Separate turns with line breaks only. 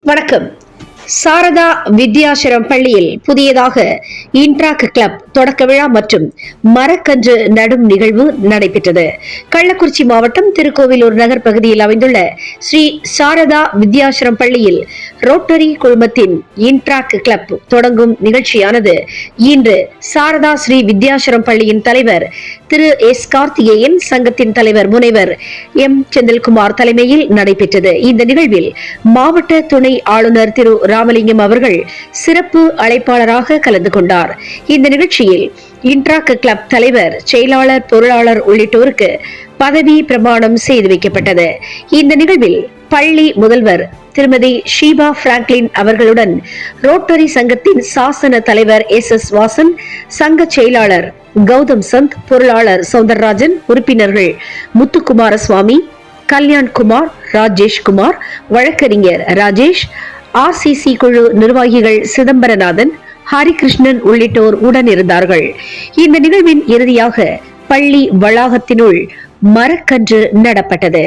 வணக்கம். சாரதா வித்யாசிரம் பள்ளியில் புதியதாக இன்ட்ராக் கிளப் தொடக்க விழா மற்றும் மரக்கன்று நடும் நிகழ்வு நடைபெற்றது. கள்ளக்குறிச்சி மாவட்டம் திருக்கோவிலூர் நகர் பகுதியில் அமைந்துள்ள ஸ்ரீ சாரதா வித்யாசிரம் பள்ளியில் ரோட்டரி குழுமத்தின் இன்ட்ராக் கிளப் தொடங்கும் நிகழ்ச்சியானது இன்று சாரதா ஸ்ரீ வித்யாசிரம் பள்ளியின் தலைவர் திரு எஸ் கார்த்திகேயன், சங்கத்தின் தலைவர் முனைவர் எம் செந்தில்குமார் தலைமையில் நடைபெற்றது. இந்த நிகழ்வில் மாவட்ட துணை ஆளுநர் திரு ராமலிங்கம் அவர்கள் சிறப்பு அழைப்பாளராக கலந்து கொண்டார். இந்த நிகழ்ச்சியில் இன்ட்ராக் கிளப் தலைவர், செயலாளர், பொருளாளர் உள்ளிட்டோருக்கு பதவி பிரமாணம் செய்து வைக்கப்பட்டது. இந்த நிகழ்வில் பள்ளி முதல்வர் திருமதி ஷீபா பிராங்க்லின் அவர்களுடன் ரோட்டரி சங்கத்தின் சாசன தலைவர் எஸ் வாசன், சங்க செயலாளர் கௌதம் சந்த், பொருளாளர் சௌந்தரராஜன், உறுப்பினர்கள் முத்துக்குமாரசுவாமி, கல்யாண்குமார், ராஜேஷ்குமார், வழக்கறிஞர் ராஜேஷ், RCC குழு நிர்வாகிகள் சிதம்பரநாதன், ஹரிகிருஷ்ணன் உள்ளிட்டோர் உடனிருந்தார்கள். இந்த நிகழ்வின் இறுதியாக பள்ளி வளாகத்தினுள் மரக்கன்று நடப்பட்டது.